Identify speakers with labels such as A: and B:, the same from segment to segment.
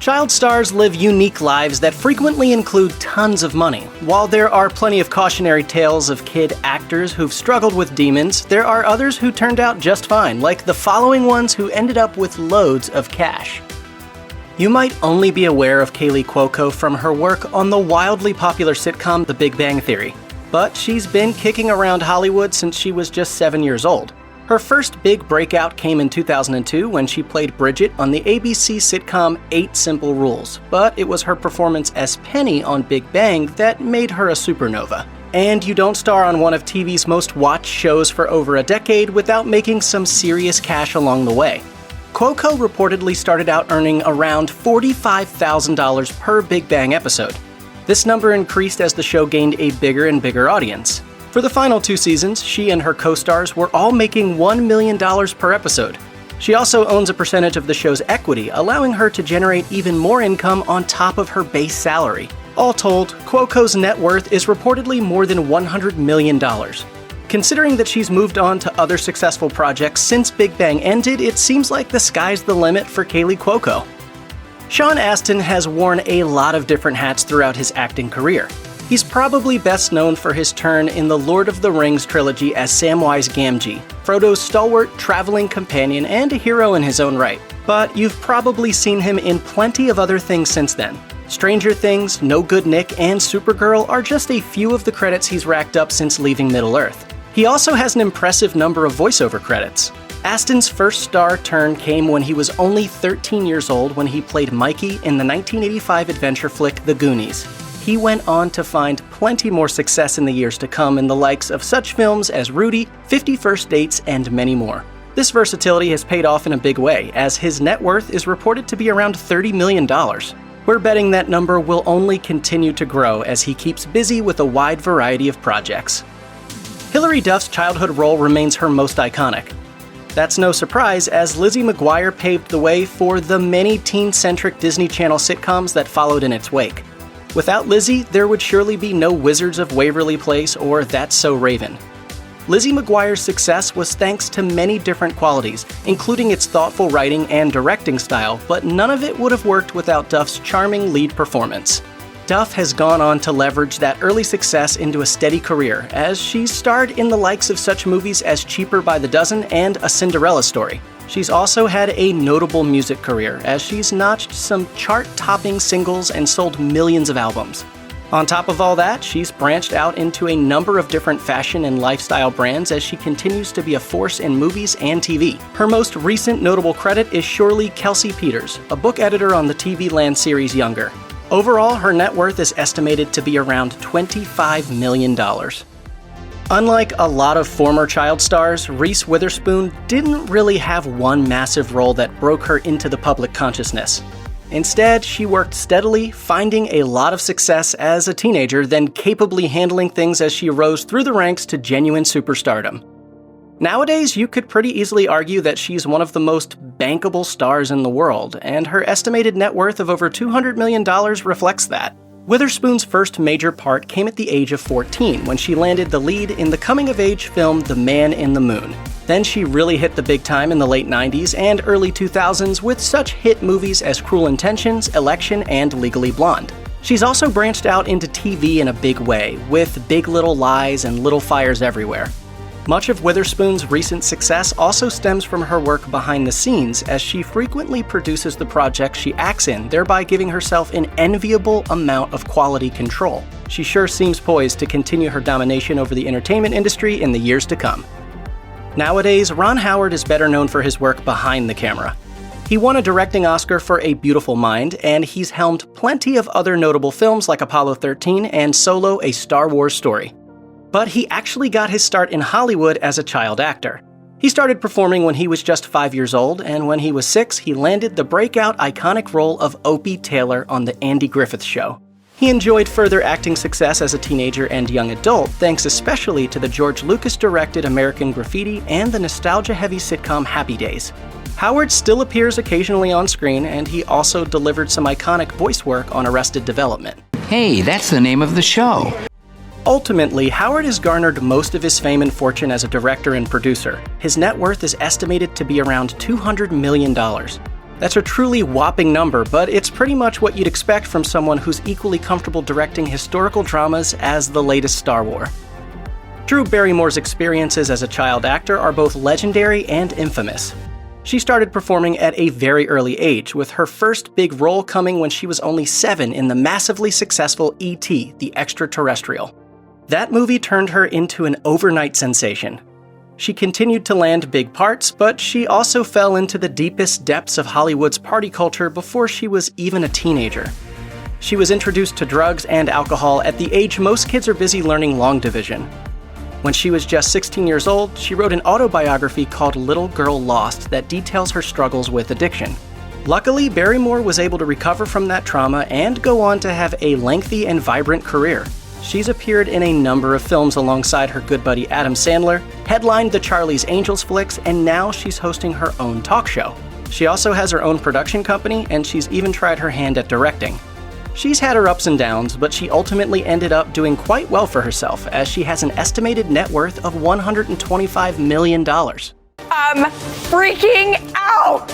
A: Child stars live unique lives that frequently include tons of money. While there are plenty of cautionary tales of kid actors who've struggled with demons, there are others who turned out just fine, like the following ones who ended up with loads of cash. You might only be aware of Kaley Cuoco from her work on the wildly popular sitcom The Big Bang Theory, but she's been kicking around Hollywood since she was just 7 years old. Her first big breakout came in 2002 when she played Bridget on the ABC sitcom 8 Simple Rules, but it was her performance as Penny on Big Bang that made her a supernova. And you don't star on one of TV's most watched shows for over a decade without making some serious cash along the way. Cuoco reportedly started out earning around $45,000 per Big Bang episode. This number increased as the show gained a bigger and bigger audience. For the final 2 seasons, she and her co-stars were all making $1 million per episode. She also owns a percentage of the show's equity, allowing her to generate even more income on top of her base salary. All told, Cuoco's net worth is reportedly more than $100 million. Considering that she's moved on to other successful projects since Big Bang ended, it seems like the sky's the limit for Kaley Cuoco. Sean Astin has worn a lot of different hats throughout his acting career. He's probably best known for his turn in the Lord of the Rings trilogy as Samwise Gamgee, Frodo's stalwart traveling companion and a hero in his own right. But you've probably seen him in plenty of other things since then. Stranger Things, No Good Nick, and Supergirl are just a few of the credits he's racked up since leaving Middle-earth. He also has an impressive number of voiceover credits. Astin's first star turn came when he was only 13 years old when he played Mikey in the 1985 adventure flick The Goonies. He went on to find plenty more success in the years to come in the likes of such films as Rudy, 50 First Dates, and many more. This versatility has paid off in a big way, as his net worth is reported to be around $30 million. We're betting that number will only continue to grow as he keeps busy with a wide variety of projects. Hilary Duff's childhood role remains her most iconic. That's no surprise, as Lizzie McGuire paved the way for the many teen-centric Disney Channel sitcoms that followed in its wake. Without Lizzie, there would surely be no Wizards of Waverly Place or That's So Raven. Lizzie McGuire's success was thanks to many different qualities, including its thoughtful writing and directing style, but none of it would have worked without Duff's charming lead performance. Duff has gone on to leverage that early success into a steady career, as she's starred in the likes of such movies as Cheaper by the Dozen and A Cinderella Story. She's also had a notable music career, as she's notched some chart-topping singles and sold millions of albums. On top of all that, she's branched out into a number of different fashion and lifestyle brands as she continues to be a force in movies and TV. Her most recent notable credit is surely Kelsey Peters, a book editor on the TV Land series Younger. Overall, her net worth is estimated to be around $25 million. Unlike a lot of former child stars, Reese Witherspoon didn't really have one massive role that broke her into the public consciousness. Instead, she worked steadily, finding a lot of success as a teenager, then capably handling things as she rose through the ranks to genuine superstardom. Nowadays, you could pretty easily argue that she's one of the most bankable stars in the world, and her estimated net worth of over $200 million reflects that. Witherspoon's first major part came at the age of 14 when she landed the lead in the coming-of-age film The Man in the Moon. Then she really hit the big time in the late 90s and early 2000s with such hit movies as Cruel Intentions, Election, and Legally Blonde. She's also branched out into TV in a big way, with Big Little Lies and Little Fires Everywhere. Much of Witherspoon's recent success also stems from her work behind the scenes, as she frequently produces the projects she acts in, thereby giving herself an enviable amount of quality control. She sure seems poised to continue her domination over the entertainment industry in the years to come. Nowadays, Ron Howard is better known for his work behind the camera. He won a directing Oscar for A Beautiful Mind, and he's helmed plenty of other notable films like Apollo 13 and Solo: A Star Wars Story. But he actually got his start in Hollywood as a child actor. He started performing when he was just 5 years old, and when he was 6, he landed the breakout iconic role of Opie Taylor on The Andy Griffith Show. He enjoyed further acting success as a teenager and young adult, thanks especially to the George Lucas-directed American Graffiti and the nostalgia-heavy sitcom Happy Days. Howard still appears occasionally on screen, and he also delivered some iconic voice work on Arrested Development.
B: Hey, that's the name of the show.
A: Ultimately, Howard has garnered most of his fame and fortune as a director and producer. His net worth is estimated to be around $200 million. That's a truly whopping number, but it's pretty much what you'd expect from someone who's equally comfortable directing historical dramas as the latest Star Wars. Drew Barrymore's experiences as a child actor are both legendary and infamous. She started performing at a very early age, with her first big role coming when she was only 7 in the massively successful E.T. the Extraterrestrial. That movie turned her into an overnight sensation. She continued to land big parts, but she also fell into the deepest depths of Hollywood's party culture before she was even a teenager. She was introduced to drugs and alcohol at the age most kids are busy learning long division. When she was just 16 years old, she wrote an autobiography called Little Girl Lost that details her struggles with addiction. Luckily, Barrymore was able to recover from that trauma and go on to have a lengthy and vibrant career. She's appeared in a number of films alongside her good buddy Adam Sandler, headlined the Charlie's Angels flicks, and now she's hosting her own talk show. She also has her own production company, and she's even tried her hand at directing. She's had her ups and downs, but she ultimately ended up doing quite well for herself, as she has an estimated net worth of $125 million.
C: I'm freaking out!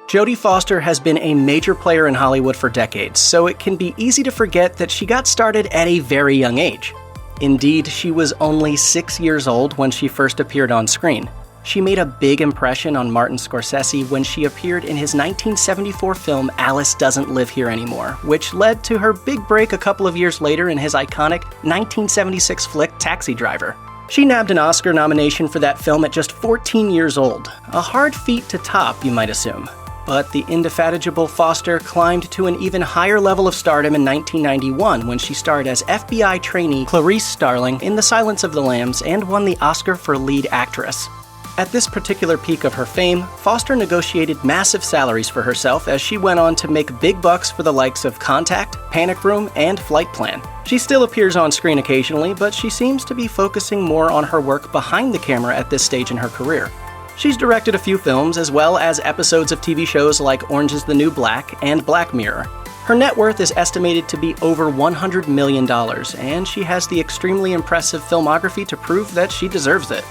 A: Jodie Foster has been a major player in Hollywood for decades, so it can be easy to forget that she got started at a very young age. Indeed, she was only 6 years old when she first appeared on screen. She made a big impression on Martin Scorsese when she appeared in his 1974 film Alice Doesn't Live Here Anymore, which led to her big break a couple of years later in his iconic 1976 flick Taxi Driver. She nabbed an Oscar nomination for that film at just 14 years old. A hard feat to top, you might assume. But the indefatigable Foster climbed to an even higher level of stardom in 1991 when she starred as FBI trainee Clarice Starling in The Silence of the Lambs and won the Oscar for lead actress. At this particular peak of her fame, Foster negotiated massive salaries for herself as she went on to make big bucks for the likes of Contact, Panic Room, and Flight Plan. She still appears on screen occasionally, but she seems to be focusing more on her work behind the camera at this stage in her career. She's directed a few films as well as episodes of TV shows like Orange is the New Black and Black Mirror. Her net worth is estimated to be over $100 million, and she has the extremely impressive filmography to prove that she deserves it.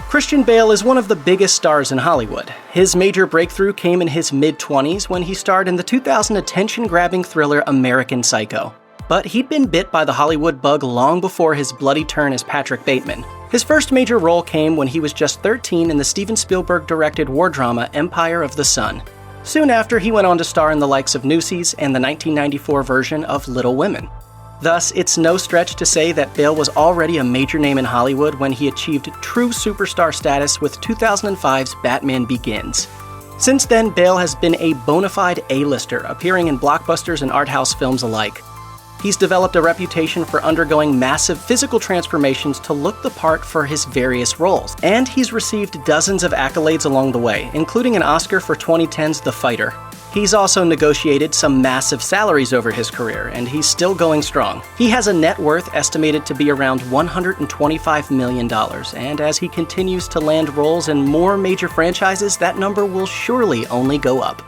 A: Christian Bale is one of the biggest stars in Hollywood. His major breakthrough came in his mid-20s when he starred in the 2000 attention-grabbing thriller American Psycho. But he'd been bit by the Hollywood bug long before his bloody turn as Patrick Bateman. His first major role came when he was just 13 in the Steven Spielberg-directed war drama Empire of the Sun. Soon after, he went on to star in the likes of Newsies and the 1994 version of Little Women. Thus, it's no stretch to say that Bale was already a major name in Hollywood when he achieved true superstar status with 2005's Batman Begins. Since then, Bale has been a bona fide A-lister, appearing in blockbusters and art house films alike. He's developed a reputation for undergoing massive physical transformations to look the part for his various roles, and he's received dozens of accolades along the way, including an Oscar for 2010's The Fighter. He's also negotiated some massive salaries over his career, and he's still going strong. He has a net worth estimated to be around $125 million, and as he continues to land roles in more major franchises, that number will surely only go up.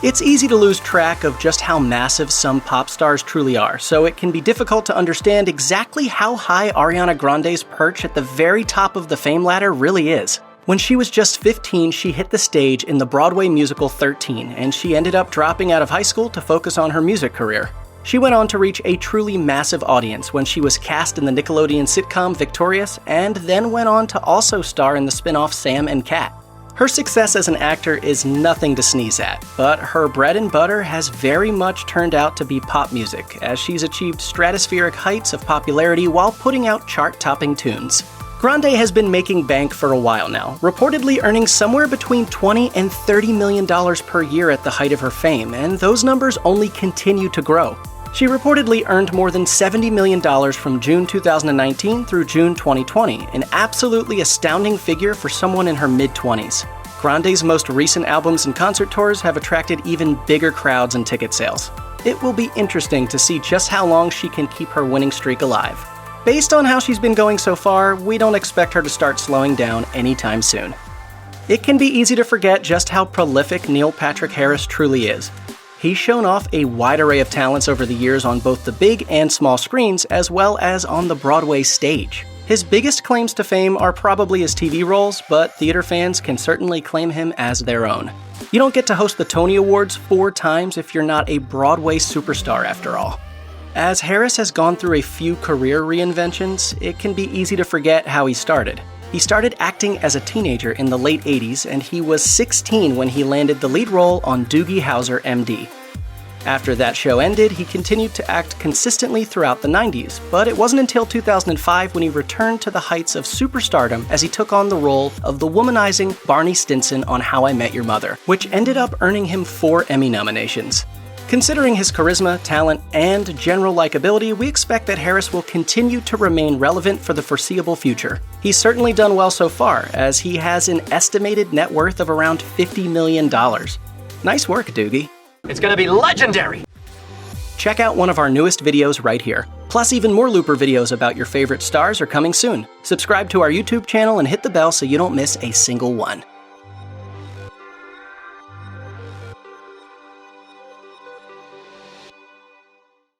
A: It's easy to lose track of just how massive some pop stars truly are, so it can be difficult to understand exactly how high Ariana Grande's perch at the very top of the fame ladder really is. When she was just 15, she hit the stage in the Broadway musical 13, and she ended up dropping out of high school to focus on her music career. She went on to reach a truly massive audience when she was cast in the Nickelodeon sitcom Victorious, and then went on to also star in the spin-off Sam and Cat. Her success as an actor is nothing to sneeze at, but her bread and butter has very much turned out to be pop music, as she's achieved stratospheric heights of popularity while putting out chart-topping tunes. Grande has been making bank for a while now, reportedly earning somewhere between $20 and $30 million per year at the height of her fame, and those numbers only continue to grow. She reportedly earned more than $70 million from June 2019 through June 2020, an absolutely astounding figure for someone in her mid-20s. Grande's most recent albums and concert tours have attracted even bigger crowds and ticket sales. It will be interesting to see just how long she can keep her winning streak alive. Based on how she's been going so far, we don't expect her to start slowing down anytime soon. It can be easy to forget just how prolific Neil Patrick Harris truly is. He's shown off a wide array of talents over the years on both the big and small screens, as well as on the Broadway stage. His biggest claims to fame are probably his TV roles, but theater fans can certainly claim him as their own. You don't get to host the Tony Awards 4 times if you're not a Broadway superstar after all. As Harris has gone through a few career reinventions, it can be easy to forget how he started. He started acting as a teenager in the late 80s, and he was 16 when he landed the lead role on Doogie Howser, MD. After that show ended, he continued to act consistently throughout the 90s, but it wasn't until 2005 when he returned to the heights of superstardom as he took on the role of the womanizing Barney Stinson on How I Met Your Mother, which ended up earning him 4 Emmy nominations. Considering his charisma, talent, and general likability, we expect that Harris will continue to remain relevant for the foreseeable future. He's certainly done well so far, as he has an estimated net worth of around $50 million. Nice work, Doogie.
D: It's gonna be legendary!
A: Check out one of our newest videos right here. Plus, even more Looper videos about your favorite stars are coming soon. Subscribe to our YouTube channel and hit the bell so you don't miss a single one.